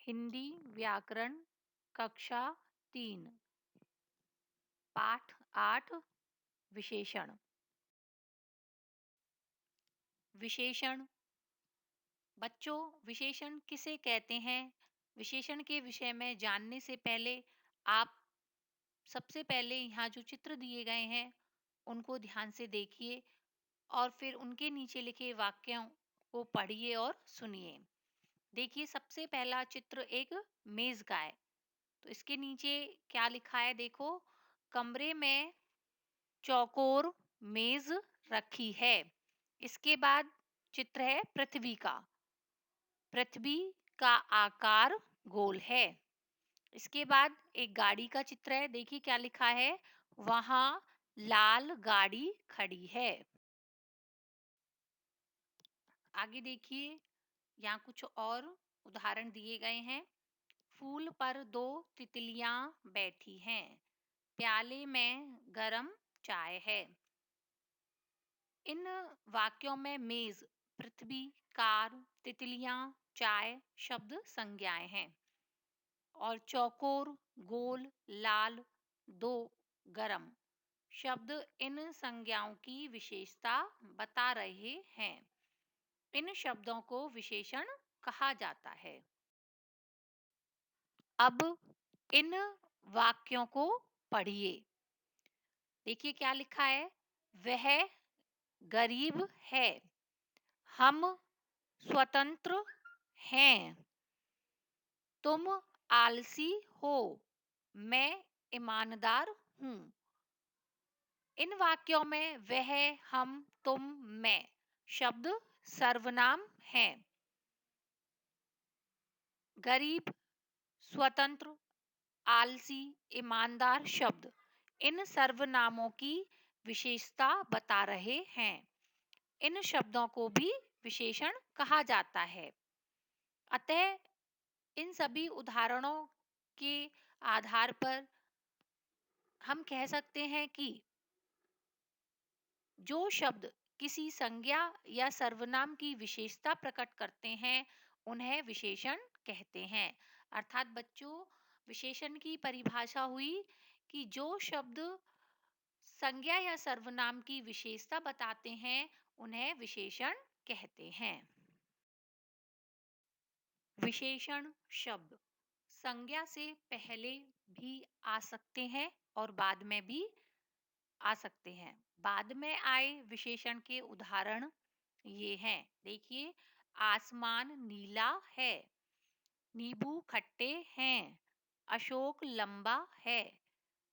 हिंदी व्याकरण कक्षा 3 पाठ 8 विशेषण। विशेषण बच्चों, विशेषण किसे कहते हैं? विशेषण के विषय में जानने से पहले आप सबसे पहले यहाँ जो चित्र दिए गए हैं उनको ध्यान से देखिए और फिर उनके नीचे लिखे वाक्यों को पढ़िए और सुनिए। देखिए, सबसे पहला चित्र एक मेज का है। तो इसके नीचे क्या लिखा है देखो। कमरे में चौकोर मेज रखी है। इसके बाद चित्र है पृथ्वी का। पृथ्वी का आकार गोल है। इसके बाद एक गाड़ी का चित्र है। देखिए क्या लिखा है, वहां लाल गाड़ी खड़ी है। आगे देखिए, यहाँ कुछ और उदाहरण दिए गए हैं। फूल पर दो तितलियां बैठी हैं। प्याले में गरम चाय है। इन वाक्यों में मेज, पृथ्वी, कार, तितलियां, चाय शब्द संज्ञाएं हैं और चौकोर, गोल, लाल, दो, गरम शब्द इन संज्ञाओं की विशेषता बता रहे हैं। इन शब्दों को विशेषण कहा जाता है। अब इन वाक्यों को पढ़िए। देखिए क्या लिखा है, वह गरीब है। हम स्वतंत्र हैं। तुम आलसी हो। मैं ईमानदार हूं। इन वाक्यों में वह, हम, तुम, मैं शब्द सर्वनाम हैं। गरीब, स्वतंत्र, आलसी, ईमानदार शब्द इन सर्वनामों की विशेषता बता रहे हैं। इन शब्दों को भी विशेषण कहा जाता है। अतः इन सभी उदाहरणों के आधार पर हम कह सकते हैं कि जो शब्द किसी संज्ञा या सर्वनाम की विशेषता प्रकट करते हैं उन्हें विशेषण कहते हैं। अर्थात बच्चों, विशेषण की परिभाषा हुई कि जो शब्द संज्ञा या सर्वनाम की विशेषता बताते हैं उन्हें विशेषण कहते हैं। विशेषण शब्द संज्ञा से पहले भी आ सकते हैं और बाद में भी आ सकते हैं। बाद में आए विशेषण के उदाहरण ये हैं। देखिए, आसमान नीला है। नींबू खट्टे हैं। अशोक लंबा है।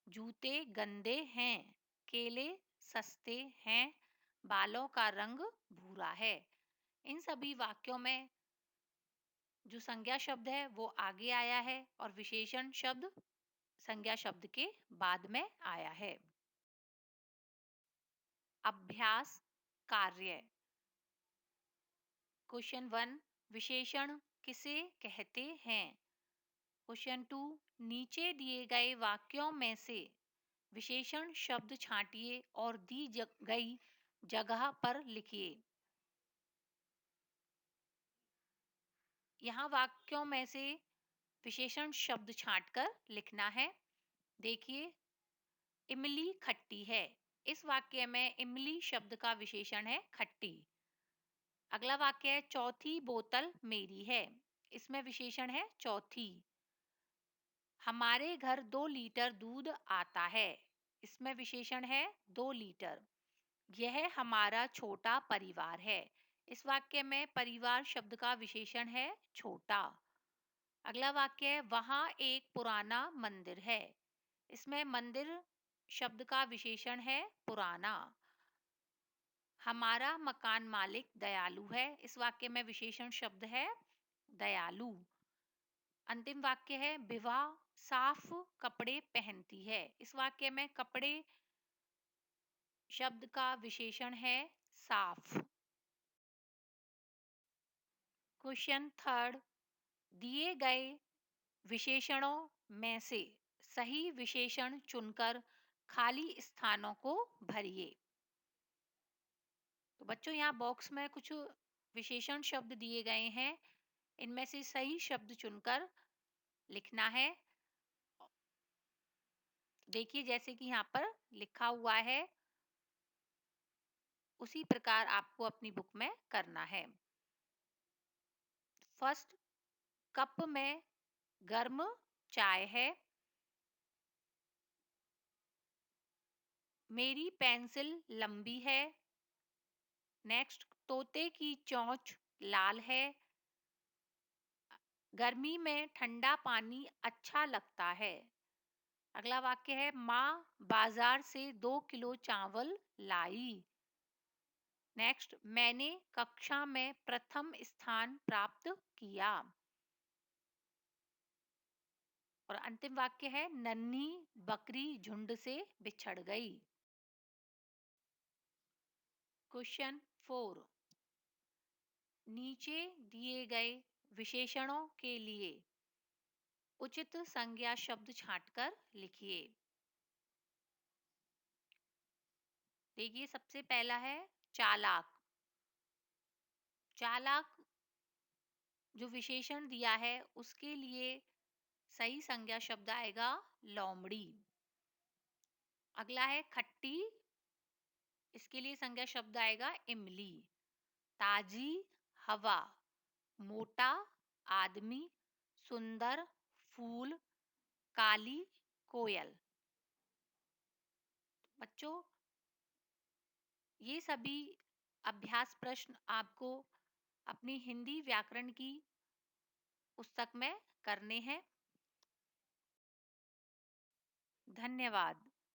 जूते गंदे हैं। केले सस्ते हैं। बालों का रंग भूरा है। इन सभी वाक्यों में जो संज्ञा शब्द है वो आगे आया है और विशेषण शब्द संज्ञा शब्द के बाद में आया है। अभ्यास कार्य। क्वेश्चन 1, विशेषण किसे कहते हैं? क्वेश्चन 2, नीचे दिए गए वाक्यों में से विशेषण शब्द छांटिए और दी गई जगह पर लिखिए। यहाँ वाक्यों में से विशेषण शब्द छांटकर लिखना है। देखिए, इमली खट्टी है। इस वाक्य में इमली शब्द का विशेषण है खट्टी। अगला वाक्य है, चौथी बोतल मेरी है। इसमें विशेषण है चौथी। हमारे घर 2 लीटर दूध आता है। इसमें विशेषण है 2 लीटर। यह हमारा छोटा परिवार है। इस वाक्य में परिवार शब्द का विशेषण है छोटा। अगला वाक्य है, वहां एक पुराना मंदिर है। इसमें मंदिर शब्द का विशेषण है पुराना। हमारा मकान मालिक दयालु है। इस वाक्य में विशेषण शब्द है दयालु। अंतिम वाक्य है, विवाह साफ कपड़े पहनती है। इस वाक्य में कपड़े शब्द का विशेषण है साफ। क्वेश्चन 3, दिए गए विशेषणों में से सही विशेषण चुनकर खाली स्थानों को भरिए। तो बच्चों, यहाँ बॉक्स में कुछ विशेषण शब्द दिए गए हैं। इनमें से सही शब्द चुनकर लिखना है। देखिए जैसे कि यहाँ पर लिखा हुआ है, उसी प्रकार आपको अपनी बुक में करना है। फर्स्ट, कप में गर्म चाय है। मेरी पेंसिल लंबी है। नेक्स्ट, तोते की चोंच लाल है। गर्मी में ठंडा पानी अच्छा लगता है। अगला वाक्य है, माँ बाजार से 2 किलो चावल लाई। नेक्स्ट, मैंने कक्षा में प्रथम स्थान प्राप्त किया। और अंतिम वाक्य है, नन्ही बकरी झुंड से बिछड़ गई। क्वेश्चन 4, नीचे दिए गए विशेषणों के लिए उचित संज्ञा शब्द छांटकर लिखिए। देखिए सबसे पहला है चालाक। चालाक जो विशेषण दिया है उसके लिए सही संज्ञा शब्द आएगा लोमड़ी। अगला है खट्टी, इसके लिए संज्ञा शब्द आएगा इमली। ताजी हवा, मोटा आदमी, सुंदर फूल, काली कोयल। बच्चों, ये सभी अभ्यास प्रश्न आपको अपनी हिंदी व्याकरण की पुस्तक में करने हैं। धन्यवाद।